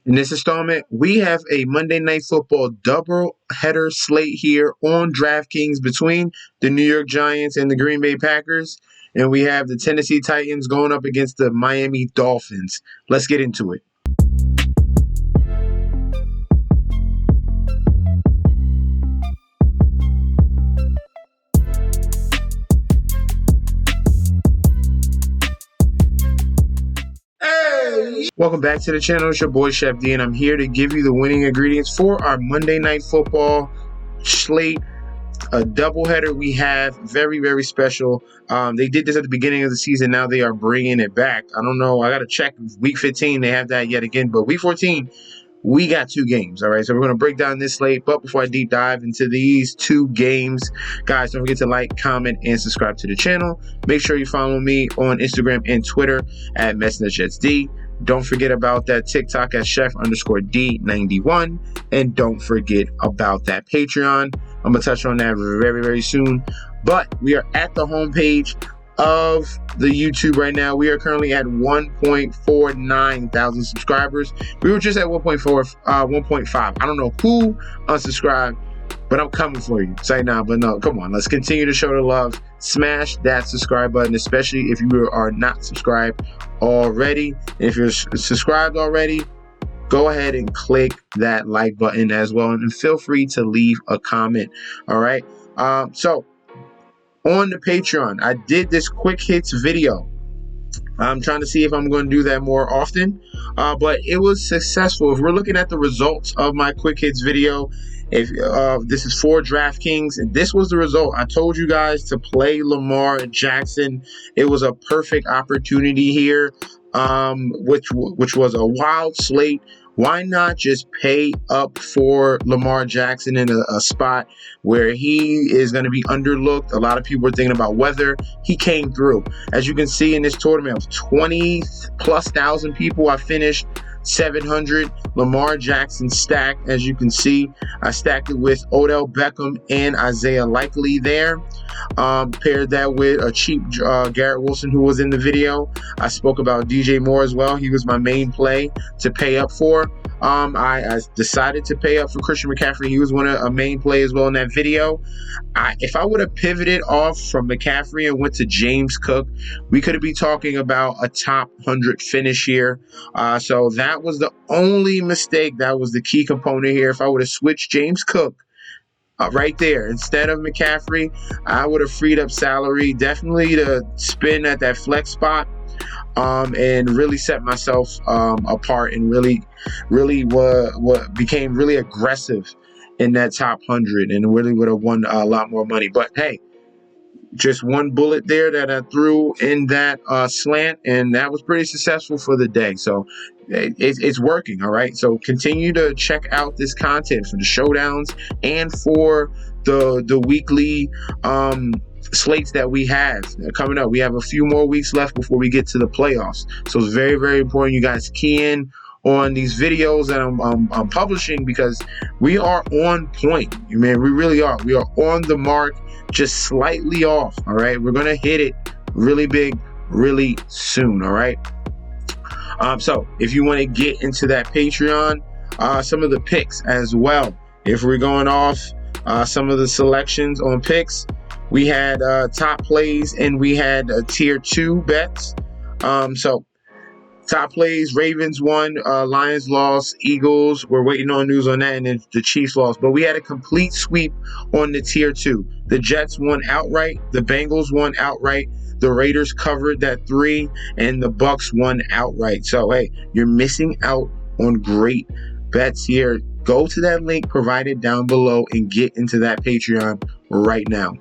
In this installment, we have a Monday Night Football double-header slate here on Draftkings between the New York Giants and the Green Bay Packers. And we have the Tennessee Titans going up against the Miami Dolphins. Let's get into it. Welcome back to the channel. It's your boy Chef D, and I'm here to give you the winning ingredients for our Monday Night Football slate. A doubleheader we have, very, very special. They did this at the beginning of the season. Now they are bringing it back. I don't know. I got to check. Week 15, they have that yet again. But week 14, we got two games. All right, so we're going to break down this slate. But before I deep dive into these two games, guys, don't forget to like, comment, and subscribe to the channel. Make sure you follow me on Instagram and Twitter at MessNetJetsD. Don't forget about that TikTok at Chef_D91. And don't forget about that Patreon. I'm going to touch on that very, very soon. But we are at the homepage of the YouTube right now. We are currently at 1.49 thousand subscribers. We were just at 1.5. I don't know who unsubscribed, but I'm coming for you. Say now, but no, come on. Let's continue to show the love. Smash that subscribe button, especially if you are not subscribed already. If you're subscribed already, go ahead and click that like button as well, and feel free to leave a comment. All right. So on the Patreon, I did this quick hits video. I'm trying to see if I'm going to do that more often, but it was successful. If we're looking at the results of my quick hits video, if this is for Draftkings, and this was the result. I told you guys to play Lamar Jackson. It was a perfect opportunity here, which was a wild slate. Why not just pay up for Lamar Jackson in a spot where he is going to be underlooked? A lot of people are thinking about whether he came through. As you can see in this tournament of 20,000+ people, I finished 700. Lamar Jackson stack, as you can see, I stacked it with Odell Beckham and Isaiah Likely there. Paired that with a cheap Garrett Wilson who was in the video. I spoke about DJ Moore as well. He was my main play to pay up for. I decided to pay up for Christian McCaffrey. He was a main play as well in that video. If I would have pivoted off from McCaffrey and went to James Cook, we could be talking about a top 100 finish here. So that was the only mistake. That was the key component here. If I would have switched James Cook right there instead of McCaffrey, I would have freed up salary definitely to spin at that flex spot. And really set myself apart, and really what became really aggressive in that top 100, and really would have won a lot more money. But hey, just one bullet there that I threw in that slant, and that was pretty successful for the day. So it's working. All right, so continue to check out this content for the showdowns and for the weekly slates that we have coming up. We have a few more weeks left before we get to the playoffs, so it's very, very important you guys key in on these videos that I'm publishing, because we are on point. Man, we really are. We are on the mark, just slightly off. All right, we're gonna hit it really big really soon. All right. So if you want to get into that Patreon, some of the picks as well, if we're going off some of the selections on picks, we had top plays, and we had tier 2 bets. So top plays, Ravens won, Lions lost, Eagles, we're waiting on news on that, and then the Chiefs lost. But we had a complete sweep on the tier 2. The Jets won outright, the Bengals won outright, the Raiders covered that 3, and the Bucks won outright. So hey, you're missing out on great bets here. Go to that link provided down below and get into that Patreon right now.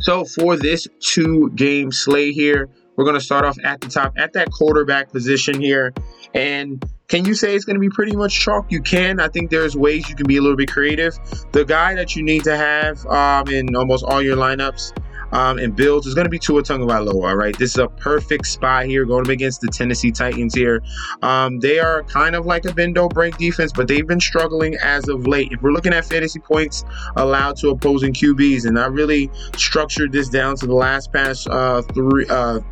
So for this 2-game slate here, we're going to start off at the top at that quarterback position here. And can you say it's going to be pretty much chalk? You can. I think there's ways you can be a little bit creative. The guy that you need to have in almost all your lineups and Bills is going to be Tua Tagovailoa. All right, this is a perfect spot here going up against the Tennessee Titans here. They are kind of like a bend don't break defense, but they've been struggling as of late. If we're looking at fantasy points allowed to opposing QBs, and I really structured this down to the last past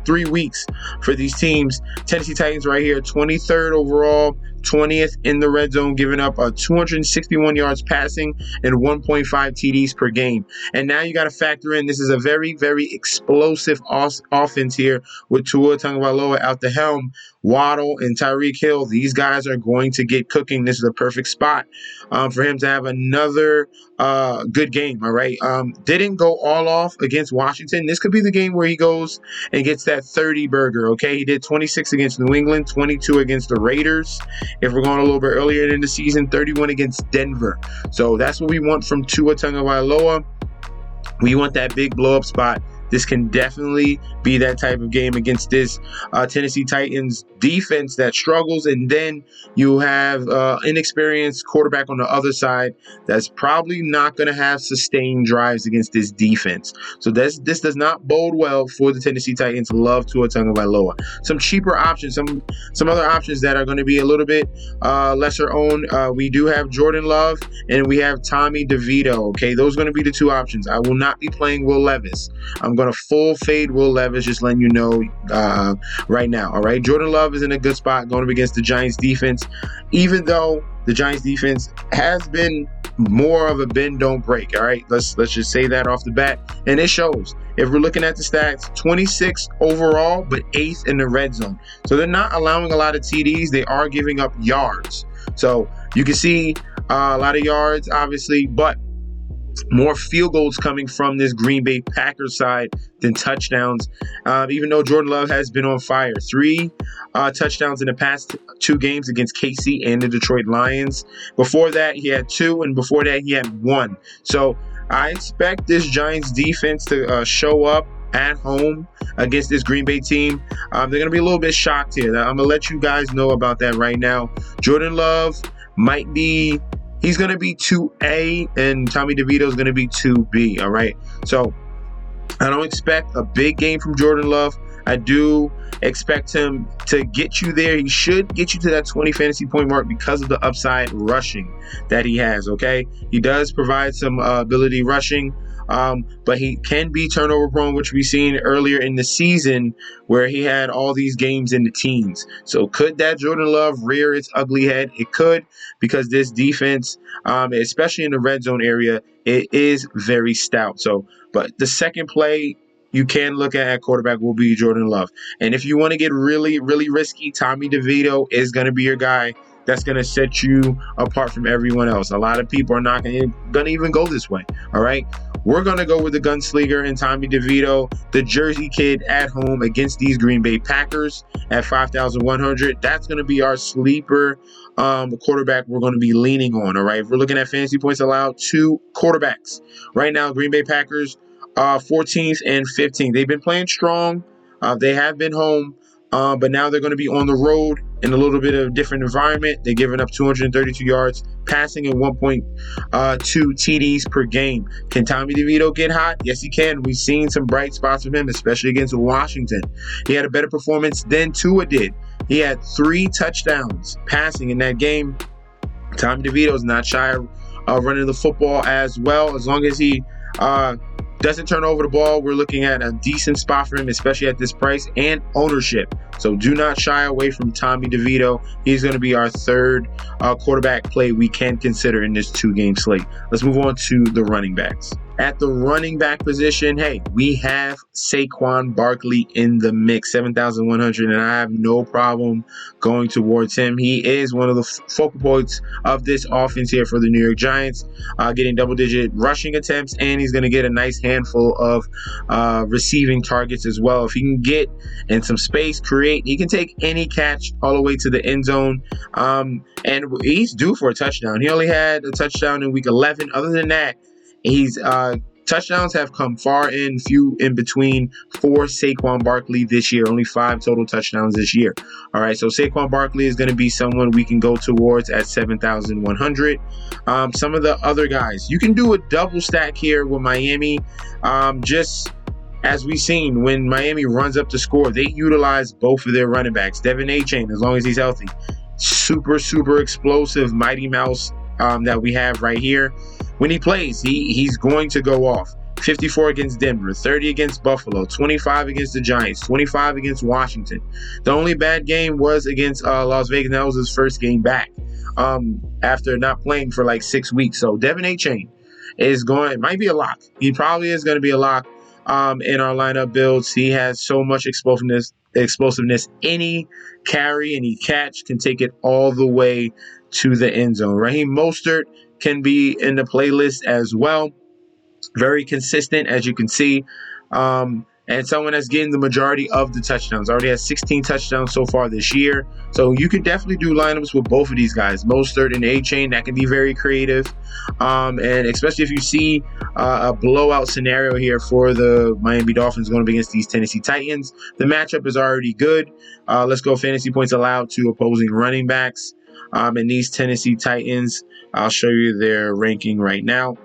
3 weeks for these teams. Tennessee Titans right here, 23rd overall, 20th in the red zone, giving up 261 yards passing and 1.5 TDs per game. And now you got to factor in, this is a very, very explosive offense here with Tua Tagovailoa out the helm. Waddle and Tyreek Hill, these guys are going to get cooking. This is a perfect spot for him to have another good game, all right? Didn't go all off against Washington. This could be the game where he goes and gets that 30 burger, okay? He did 26 against New England, 22 against the Raiders. If we're going a little bit earlier in the season, 31 against Denver. So that's what we want from Tua Tagovailoa. We want that big blow-up spot. This can definitely be that type of game against this Tennessee Titans defense that struggles. And then you have inexperienced quarterback on the other side that's probably not going to have sustained drives against this defense. So this does not bode well for the Tennessee Titans. Love Tua Tagovailoa. Some cheaper options, some other options that are going to be a little bit lesser owned. We do have Jordan Love and we have Tommy DeVito. Okay, those are going to be the two options. I will not be playing Will Levis. I'm going to full fade Will Levis, just letting you know right now. All right, Jordan Love is in a good spot going up against the Giants defense, even though the Giants defense has been more of a bend don't break. All right, let's just say that off the bat, and it shows. If we're looking at the stats, 26 overall, but 8th in the red zone. So they're not allowing a lot of TDs. They are giving up yards. So you can see a lot of yards, obviously, but more field goals coming from this Green Bay Packers side than touchdowns, even though Jordan Love has been on fire. 3 touchdowns in the past 2 games against KC and the Detroit Lions. Before that, he had 2, and before that, he had 1. So I expect this Giants defense to show up at home against this Green Bay team. They're going to be a little bit shocked here. I'm going to let you guys know about that right now. Jordan Love might be... He's going to be 2A, and Tommy DeVito is going to be 2B, all right? So I don't expect a big game from Jordan Love. I do expect him to get you there. He should get you to that 20 fantasy point mark because of the upside rushing that he has, okay? He does provide some ability rushing, but he can be turnover prone, which we've seen earlier in the season where he had all these games in the teens. So could that Jordan Love rear its ugly head? It could, because this defense, especially in the red zone area, it is very stout. So, but the second play you can look at quarterback will be Jordan Love. And if you want to get really, really risky, Tommy DeVito is going to be your guy. That's going to set you apart from everyone else. A lot of people are not going to even go this way. All right. We're going to go with the gunslinger and Tommy DeVito, the Jersey kid at home against these Green Bay Packers at 5,100. That's going to be our sleeper quarterback we're going to be leaning on. All right. If we're looking at fantasy points allowed, 2 quarterbacks. Right now, Green Bay Packers 14th and 15th. They've been playing strong. They have been home. But now they're going to be on the road in a little bit of a different environment. They're giving up 232 yards passing and 1.2 TDs per game. Can Tommy DeVito get hot? Yes, he can. We've seen some bright spots from him, especially against Washington. He had a better performance than Tua did. He had 3 touchdowns passing in that game. Tommy DeVito is not shy of running the football as well. As long as he doesn't turn over the ball, we're looking at a decent spot for him, especially at this price and ownership. So do not shy away from Tommy DeVito. He's going to be our third quarterback play we can consider in this 2-game slate. Let's move on to the running backs. At the running back position, hey, we have Saquon Barkley in the mix, 7,100, and I have no problem going towards him. He is one of the focal points of this offense here for the New York Giants, getting double-digit rushing attempts, and he's going to get a nice handful of receiving targets as well. If he can get in some space, create, he can take any catch all the way to the end zone, and he's due for a touchdown. He only had a touchdown in week 11. Other than that, he's touchdowns have come far in, few in between for Saquon Barkley this year. Only 5 total touchdowns this year. All right, so Saquon Barkley is going to be someone we can go towards at 7,100. Some of the other guys, you can do a double stack here with Miami. Just as we've seen, when Miami runs up to score, they utilize both of their running backs. Devin Achane, as long as he's healthy, super, super explosive Mighty Mouse that we have right here. When he plays, he's going to go off. 54 against Denver, 30 against Buffalo, 25 against the Giants, 25 against Washington. The only bad game was against Las Vegas. That was his first game back after not playing for like 6 weeks. So Devin Achane might be a lock. He probably is going to be a lock in our lineup builds. He has so much explosiveness. Any carry, any catch can take it all the way to the end zone. Raheem Mostert can be in the playlist as well. Very consistent, as you can see. And someone that's getting the majority of the touchdowns. Already has 16 touchdowns so far this year. So you could definitely do lineups with both of these guys, Mostert and Achane. That can be very creative. And especially if you see a blowout scenario here for the Miami Dolphins going up against these Tennessee Titans. The matchup is already good. Let's go fantasy points allowed to opposing running backs. And these Tennessee Titans, I'll show you their ranking right now.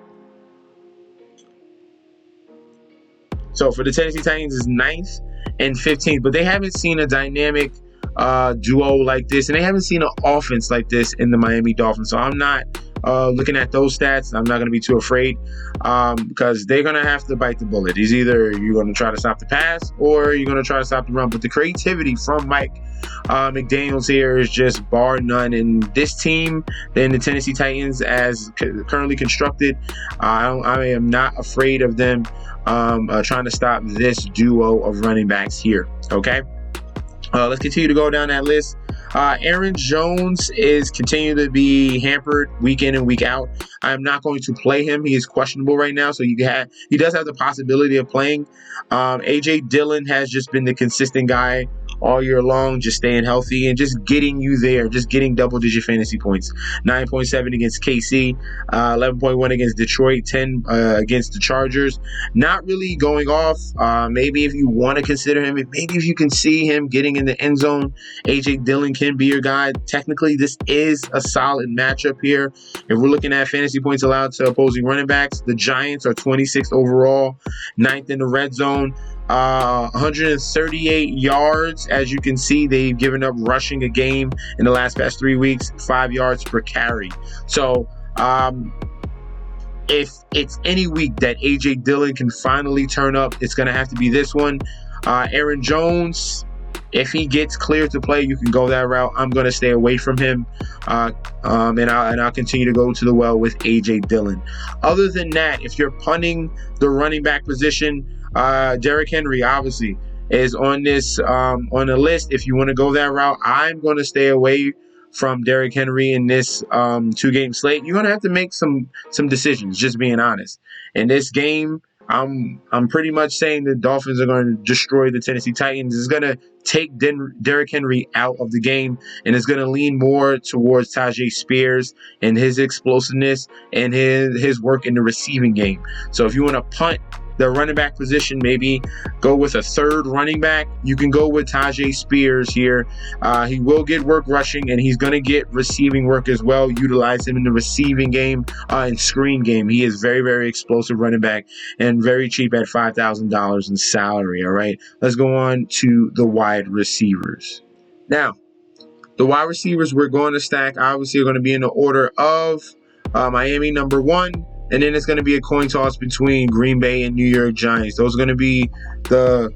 So for the Tennessee Titans is 9th and 15th, but they haven't seen a dynamic duo like this, and they haven't seen an offense like this in the Miami Dolphins. So I'm not looking at those stats. I'm not going to be too afraid because they're going to have to bite the bullet. It's either you're going to try to stop the pass or you're going to try to stop the run. But the creativity from Mike McDaniels here is just bar none. And this team, then the Tennessee Titans, as currently constructed, I am not afraid of them trying to stop this duo of running backs here. Okay, let's continue to go down that list. Aaron Jones is continuing to be hampered week in and week out. I'm not going to play him. He is questionable right now, so he does have the possibility of playing. A.J. Dillon has just been the consistent guy all year long, just staying healthy and just getting you there, just getting double-digit fantasy points. 9.7 against KC, 11.1 against Detroit, 10 against the Chargers. Not really going off. Maybe if you want to consider him, maybe if you can see him getting in the end zone, A.J. Dillon can be your guy. Technically, this is a solid matchup here. If we're looking at fantasy points allowed to opposing running backs, the Giants are 26th overall, 9th in the red zone. 138 yards. As you can see, they've given up rushing a game in the past 3 weeks, 5 yards per carry. So if it's any week that A.J. Dillon can finally turn up, it's going to have to be this one. Aaron Jones, if he gets cleared to play, you can go that route. I'm going to stay away from him, and I'll continue to go to the well with A.J. Dillon. Other than that, if you're punting the running back position, Derrick Henry obviously is on this on the list. If you want to go that route, I'm going to stay away from Derrick Henry in this 2-game slate. You're going to have to make some decisions, just being honest. In this game, I'm pretty much saying the Dolphins are going to destroy the Tennessee Titans. It's going to take Derrick Henry out of the game, and it's going to lean more towards Tajay Spears and his explosiveness and his work in the receiving game. So if you want to punt the running back position, maybe go with a third running back, you can go with Tajay Spears here. He will get work rushing, and he's going to get receiving work as well. Utilize him in the receiving game and screen game. He is very, very explosive running back and very cheap at $5,000 in salary. All right, let's go on to the wide receivers. Now, the wide receivers we're going to stack obviously are going to be in the order of Miami number 1. And then it's going to be a coin toss between Green Bay and New York Giants. Those are going to be the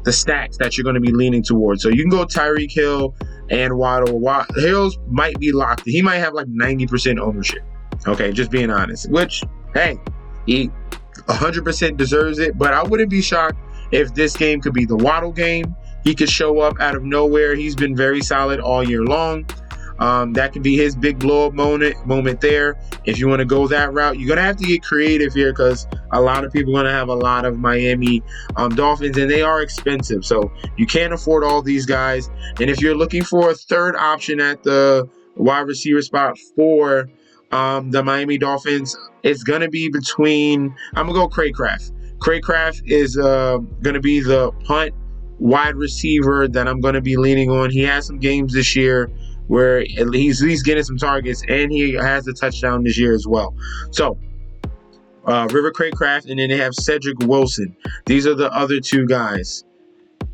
stacks that you're going to be leaning towards. So you can go Tyreek Hill and Waddle. Hills might be locked. He might have like 90% ownership. Okay, just being honest. Which, hey, he 100% deserves it. But I wouldn't be shocked if this game could be the Waddle game. He could show up out of nowhere. He's been very solid all year long. That could be his big blow-up moment there. If you want to go that route, you're going to have to get creative here because a lot of people are going to have a lot of Miami Dolphins, and they are expensive. So you can't afford all these guys. And if you're looking for a third option at the wide receiver spot for the Miami Dolphins, it's going to be between – I'm going to go Craycraft. Craycraft is going to be the punt wide receiver that I'm going to be leaning on. He has some games this year where he's getting some targets, and he has a touchdown this year as well. So River Craycraft, and then they have Cedric Wilson. These are the other two guys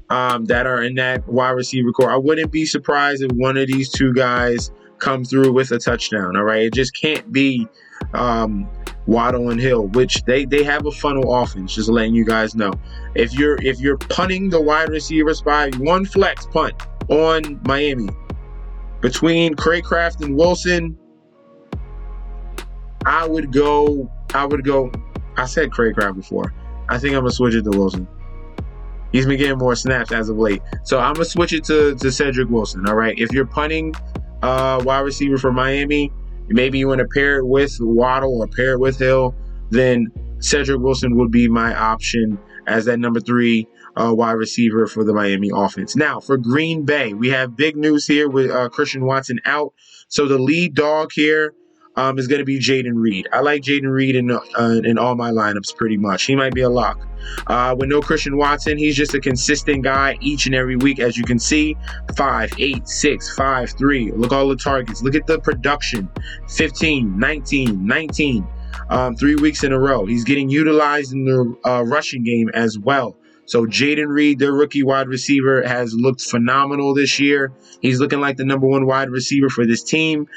that are in that wide receiver core. I wouldn't be surprised if one of these two guys come through with a touchdown. All right, it just can't be Waddle and Hill, which they have a funnel offense. Just letting you guys know. If you're punting the wide receiver spot, one flex punt on Miami between Craycraft and Wilson. I would go. I said Craycraft before. I think I'm gonna switch it to Wilson. He's been getting more snaps as of late. So I'm going to switch it to Cedric Wilson, all right? If you're punting wide receiver for Miami, maybe you want to pair it with Waddle or pair it with Hill, then Cedric Wilson would be my option as that number 3 wide receiver for the Miami offense. Now, for Green Bay, we have big news here with Christian Watson out. So the lead dog here is going to be Jayden Reed. I like Jayden Reed in all my lineups pretty much. He might be a lock. With no Christian Watson, he's just a consistent guy each and every week. As you can see, 5, 8, 6, 5, 3. Look all the targets. Look at the production. 15, 19, 19. 3 weeks in a row. He's getting utilized in the rushing game as well. So Jayden Reed, their rookie wide receiver, has looked phenomenal this year. He's looking like the number 1 wide receiver for this team.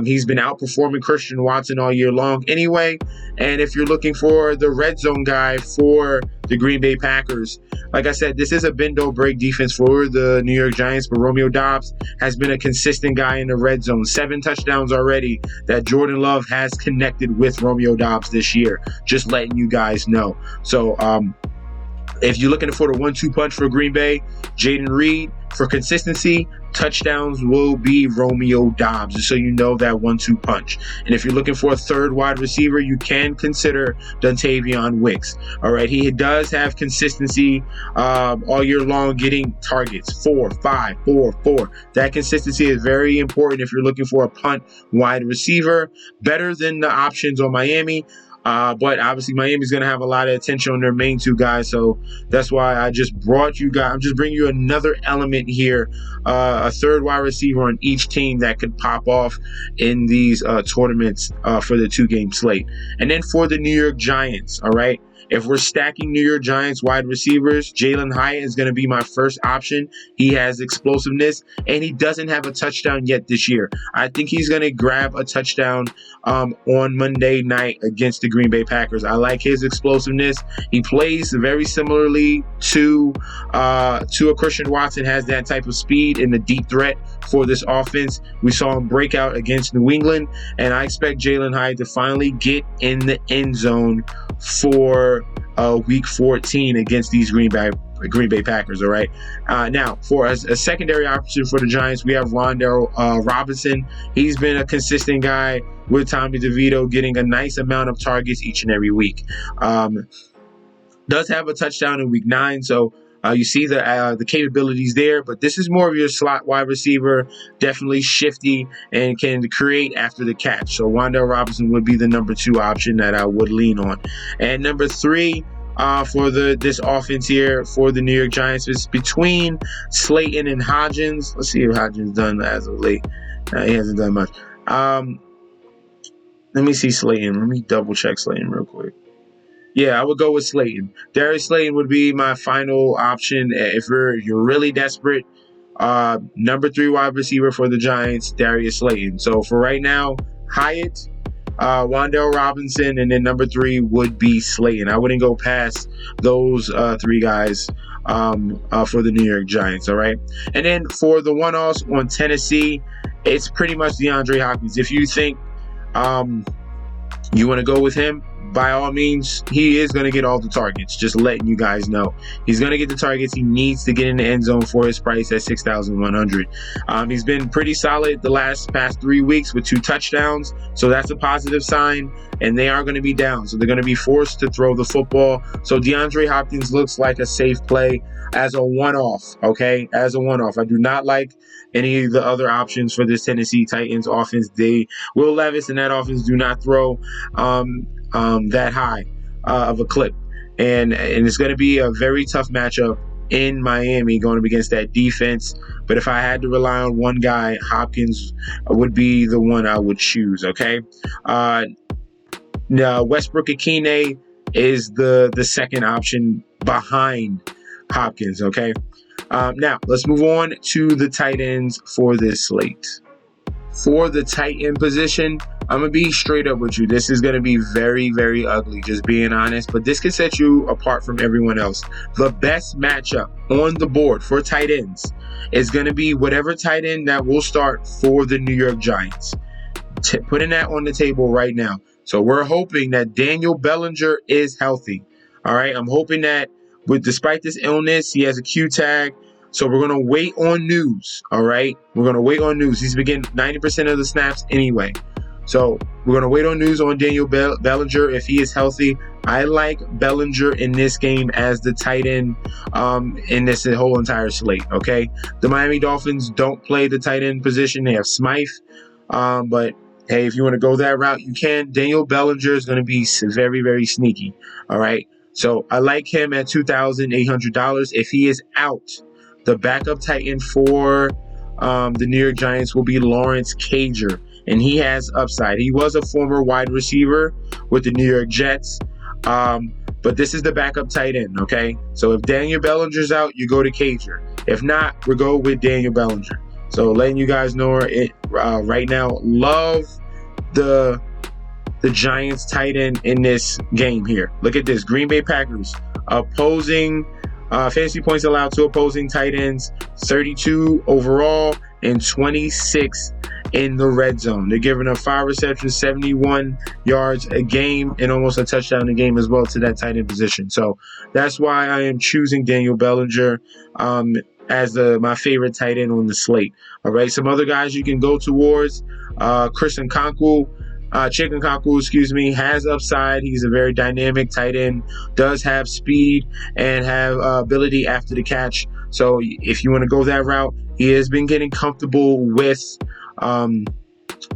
He's been outperforming Christian Watson all year long anyway. And if you're looking for the red zone guy for the Green Bay Packers, like I said, this is a bend-don't-break defense for the New York Giants, but Romeo Doubs has been a consistent guy in the red zone. 7 touchdowns already that Jordan Love has connected with Romeo Doubs this year. Just letting you guys know. So, if you're looking for the 1-2 punch for Green Bay, Jayden Reed. For consistency, touchdowns will be Romeo Doubs, just so you know that 1-2 punch. And if you're looking for a third wide receiver, you can consider Dontavion Wicks. All right, he does have consistency all year long, getting targets 4, 5, 4, 4. That consistency is very important if you're looking for a punt wide receiver. Better than the options on Miami. But obviously Miami's going to have a lot of attention on their main 2 guys. So that's why I just brought you guys. I'm just bringing you another element here, a third wide receiver on each team that could pop off in these tournaments for the 2-game slate. And then for the New York Giants, all right, if we're stacking New York Giants wide receivers, Jalen Hyatt is going to be my first option. He has explosiveness, and he doesn't have a touchdown yet this year. I think he's going to grab a touchdown on Monday night against the Green Bay Packers. I like his explosiveness. He plays very similarly to a Christian Watson, has that type of speed and the deep threat for this offense. We saw him break out against New England, and I expect Jalen Hyatt to finally get in the end zone for week 14 against these Green Bay Packers, all right? Now, for a secondary option for the Giants, we have Wan'Dale Robinson. He's been a consistent guy with Tommy DeVito, getting a nice amount of targets each and every week. Does have a touchdown in week 9, so you see the capabilities there, but this is more of your slot wide receiver, definitely shifty and can create after the catch. So Wan'Dale Robinson would be the number 2 option that I would lean on. And number 3, for this offense here for the New York Giants is between Slayton and Hodgins. Let's see if Hodgins done as of late. He hasn't done much. Let me see Slayton. Let me double check Slayton real quick. Yeah, I would go with Slayton. Darius Slayton would be my final option if you're really desperate. Number 3 wide receiver for the Giants, Darius Slayton. So for right now, Hyatt, Wan'Dale Robinson, and then number 3 would be Slayton. I wouldn't go past those 3 guys for the New York Giants, all right? And then for the one-offs on Tennessee, it's pretty much DeAndre Hopkins. If you think you want to go with him, by all means, he is going to get all the targets. Just letting you guys know. He's going to get the targets. He needs to get in the end zone for his price at $6,100. He's been pretty solid the past 3 weeks with 2 touchdowns. So that's a positive sign. And they are going to be down. So they're going to be forced to throw the football. So DeAndre Hopkins looks like a safe play as a one-off, okay? As a one-off. I do not like any of the other options for this Tennessee Titans offense. Will Levis and that offense do not throw that high of a clip. And it's going to be a very tough matchup in Miami going up against that defense. But if I had to rely on one guy, Hopkins would be the one I would choose, okay? Westbrook-Akine is the second option behind Hopkins. Okay. Now let's move on to the tight ends for this slate. For the tight end position, I'm going to be straight up with you. This is going to be very, very ugly, just being honest. But this can set you apart from everyone else. The best matchup on the board for tight ends is going to be whatever tight end that will start for the New York Giants. Putting that on the table right now. So we're hoping that Daniel Bellinger is healthy. All right. I'm hoping that despite this illness, he has a Q tag. So we're going to wait on news. All right. We're going to wait on news. He's been getting 90% of the snaps anyway. So we're going to wait on news on Daniel Bellinger if he is healthy. I like Bellinger in this game as the tight end in this whole entire slate. Okay. The Miami Dolphins don't play the tight end position. They have Smythe. But hey, if you want to go that route, you can. Daniel Bellinger is going to be very, very sneaky. All right. So I like him at $2,800. If he is out, the backup tight end for the New York Giants will be Lawrence Cager, and he has upside. He was a former wide receiver with the New York Jets, but this is the backup tight end, okay? So if Daniel Bellinger's out, you go to Cager. If not, we go with Daniel Bellinger. So letting you guys know it right now. Love the Giants tight end in this game here. Look at this. Green Bay Packers opposing fantasy points allowed to opposing tight ends, 32 overall and 26 in the red zone. They're giving up 5 receptions, 71 yards a game, and almost a touchdown a game as well to that tight end position. So that's why I am choosing Daniel Bellinger as my favorite tight end on the slate. All right, some other guys you can go towards. Chicken Conku, has upside. He's a very dynamic tight end, does have speed and have ability after the catch. So if you want to go that route, he has been getting comfortable with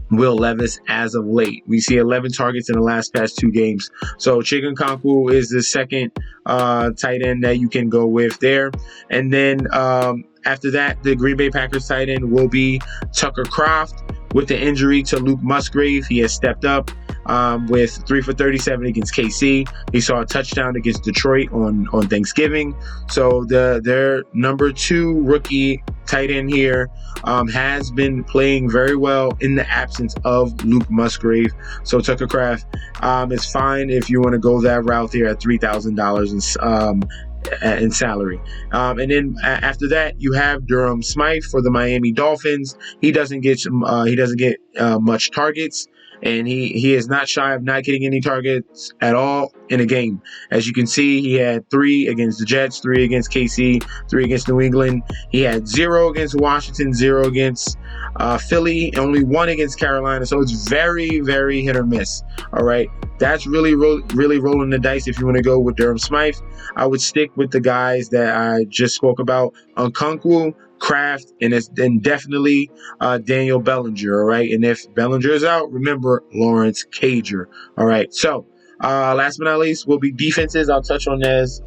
Will Levis as of late. We see 11 targets in the past 2 games. So Chicken Conku is the second tight end that you can go with there. And then after that, the Green Bay Packers tight end will be Tucker Kraft. With the injury to Luke Musgrave, he has stepped up with 3 for 37 against KC. He saw a touchdown against Detroit on Thanksgiving. So their number 2 rookie tight end here has been playing very well in the absence of Luke Musgrave. So Tucker Kraft is fine if you want to go that route there at $3,000 in salary. And then after that, you have Durham Smythe for the Miami Dolphins. He doesn't get much targets, and he is not shy of not getting any targets at all in a game. As you can see, he had 3 against the Jets, 3 against KC, 3 against New England. He had 0 against Washington, 0 against Philly, and only 1 against Carolina. So it's very, very hit or miss. All right. That's really rolling the dice if you want to go with Durham Smythe. I would stick with the guys that I just spoke about, Okonkwo, Kraft, and definitely Daniel Bellinger. All right. And if Bellinger is out, remember Lawrence Cager. All right. So last but not least will be defenses. I'll touch on this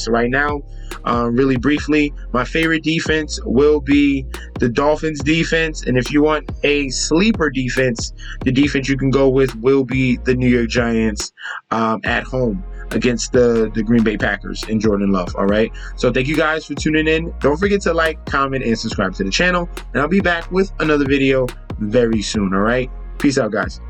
right now really briefly. My favorite defense will be the Dolphins defense. And if you want a sleeper defense, the defense you can go with will be the New York Giants at home against the Green Bay Packers and Jordan Love. All right. So thank you guys for tuning in. Don't forget to like, comment, and subscribe to the channel. And I'll be back with another video very soon. All right. Peace out, guys.